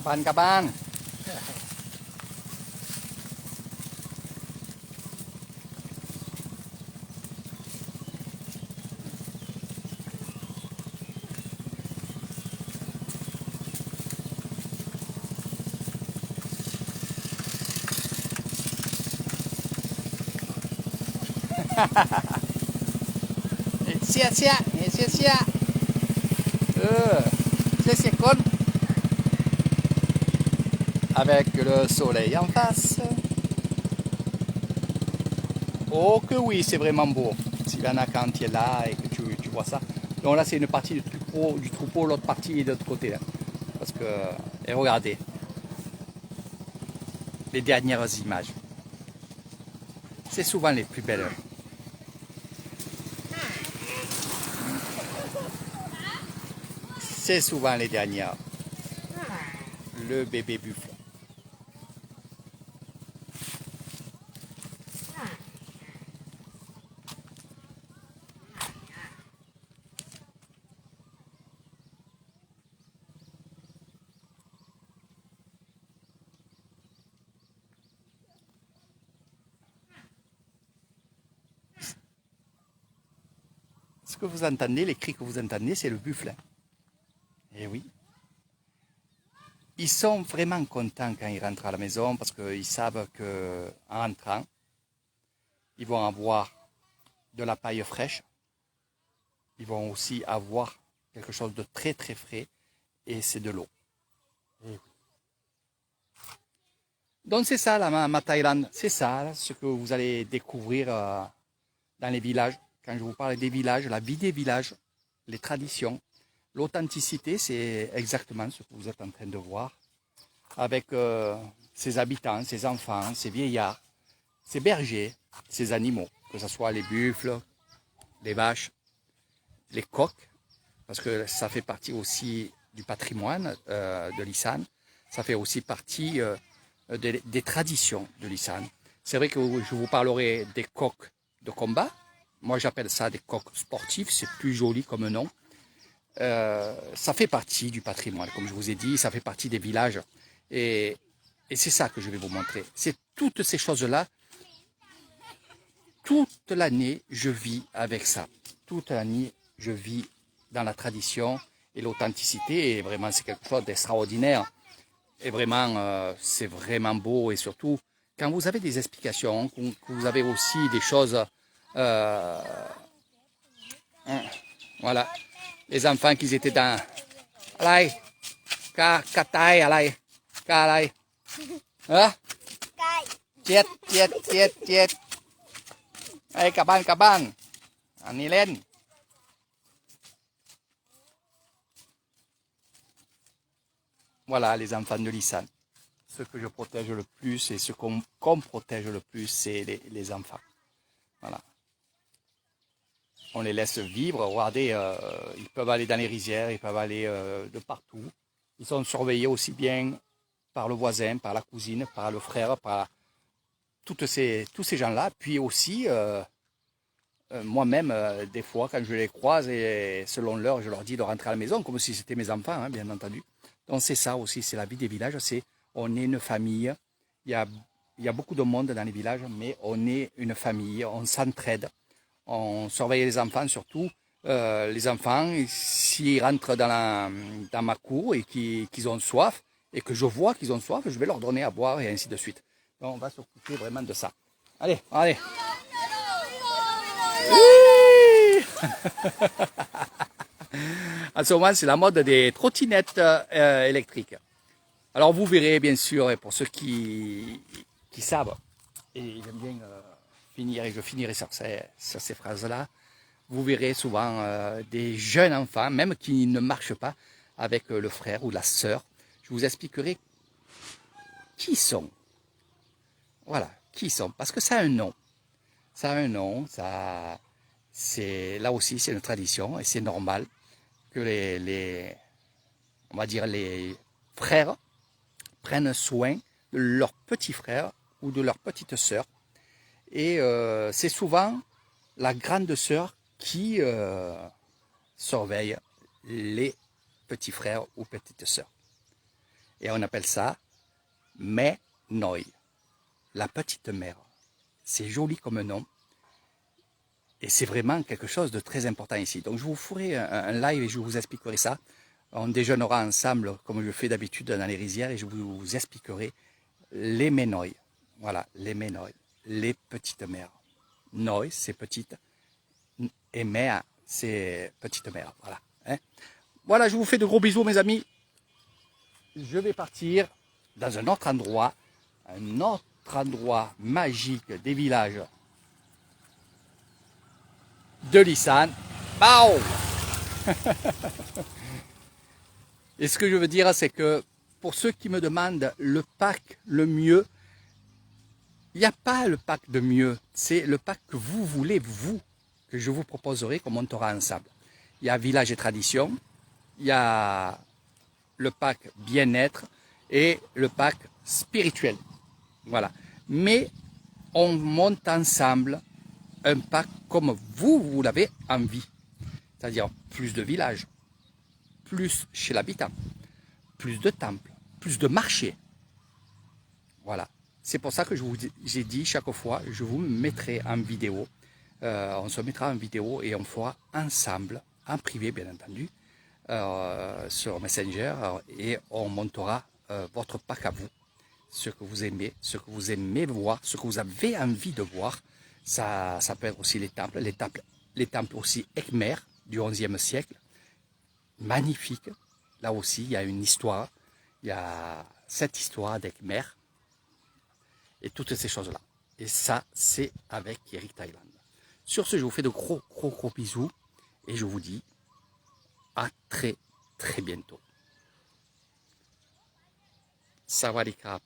Kapan, kapan. Sia, c'est con. Avec le soleil en face. Oh que oui, c'est vraiment beau. Sylvana, quand tu es là et que tu vois ça. Donc là, c'est une partie du troupeau, l'autre partie est de l'autre côté. Là. Parce que, et regardez, les dernières images. C'est souvent les plus belles. C'est souvent les dernières. Le bébé buffle. Ce que vous entendez, les cris que vous entendez, c'est le buffle. Eh oui. Ils sont vraiment contents quand ils rentrent à la maison parce qu'ils savent qu'en rentrant, ils vont avoir de la paille fraîche. Ils vont aussi avoir quelque chose de très très frais et c'est de l'eau. Donc c'est ça ma Thaïlande, c'est ça ce que vous allez découvrir dans les villages. Quand je vous parle des villages, la vie des villages, les traditions, l'authenticité, c'est exactement ce que vous êtes en train de voir avec ses habitants, ses enfants, ses vieillards, ses bergers, ses animaux, que ce soit les buffles, les vaches, les coqs, parce que ça fait partie aussi du patrimoine de l'Isan, ça fait aussi partie des traditions de l'Isan. C'est vrai que je vous parlerai des coqs de combat, moi j'appelle ça des coqs sportifs, c'est plus joli comme nom. Ça fait partie du patrimoine, comme je vous ai dit, ça fait partie des villages. Et c'est ça que je vais vous montrer. C'est toutes ces choses-là. Toute l'année, je vis avec ça. Toute l'année, je vis dans la tradition et l'authenticité. Et vraiment, c'est quelque chose d'extraordinaire. Et vraiment, c'est vraiment beau. Et surtout, quand vous avez des explications, que vous avez aussi des choses... voilà. Les enfants qui étaient dans... Alay, katai, alay, kalay. Hein? Tiet. Hey, kaban. Anilen. Voilà, les enfants de l'Isan. Ce que je protège le plus et ce qu'on protège le plus, c'est les enfants. Voilà. On les laisse vivre. Regardez, ils peuvent aller dans les rizières, ils peuvent aller de partout. Ils sont surveillés aussi bien par le voisin, par la cousine, par le frère, par tous ces gens-là. Puis aussi, moi-même, des fois, quand je les croise, et selon l'heure, je leur dis de rentrer à la maison, comme si c'était mes enfants, hein, bien entendu. Donc c'est ça aussi, c'est la vie des villages. On est une famille. Il y a beaucoup de monde dans les villages, mais on est une famille. On s'entraide. On surveille les enfants surtout. Les enfants, s'ils rentrent dans ma cour et qu'ils ont soif, et que je vois qu'ils ont soif, je vais leur donner à boire et ainsi de suite. Donc on va s'occuper vraiment de ça. Allez. Oui. En ce moment, c'est la mode des trottinettes électriques. Alors vous verrez bien sûr, et pour ceux qui savent, et j'aime bien finir, et je finirai sur ces phrases-là, vous verrez souvent des jeunes enfants, même qui ne marchent pas, avec le frère ou la sœur. Je vous expliquerai qui ils sont. Voilà, qui ils sont, parce que ça a un nom. Ça a un nom, là aussi c'est une tradition, et c'est normal que on va dire les frères prennent soin de leur petit frère ou de leur petite sœur. Et c'est souvent la grande sœur qui surveille les petits frères ou petites sœurs. Et on appelle ça Mai Noi, la petite mer. C'est joli comme nom. Et c'est vraiment quelque chose de très important ici. Donc je vous ferai un live et je vous expliquerai ça. On déjeunera ensemble comme je fais d'habitude dans les rizières et je vous expliquerai les Menoi. Voilà, les Menoi, les petites mers. Noi, c'est petite. Et mer, c'est petite mer. Voilà. Hein. Voilà, je vous fais de gros bisous mes amis. Je vais partir dans un autre endroit magique des villages de Lissane. Bao. Et ce que je veux dire, c'est que pour ceux qui me demandent le pack le mieux, il n'y a pas le pack de mieux, c'est le pack que vous voulez, vous, que je vous proposerai, qu'on montera ensemble. Il y a Village et Tradition, il y a le pack bien-être et le pack spirituel. Voilà. Mais on monte ensemble un pack comme vous l'avez envie. C'est-à-dire plus de villages, plus chez l'habitant, plus de temples, plus de marchés. Voilà. C'est pour ça que j'ai dit chaque fois, je vous mettrai en vidéo. On se mettra en vidéo et on fera ensemble, en privé bien entendu, sur Messenger et on montera votre pack à vous. Ce que vous aimez voir, ce que vous avez envie de voir. Ça peut être aussi les temples aussi Khmer du XIe siècle. Magnifique. Là aussi, il y a une histoire. Il y a cette histoire d'Khmer et toutes ces choses-là. Et ça, c'est avec Eric Thailand. Sur ce, je vous fais de gros bisous et je vous dis à très bientôt. Sawadee krap.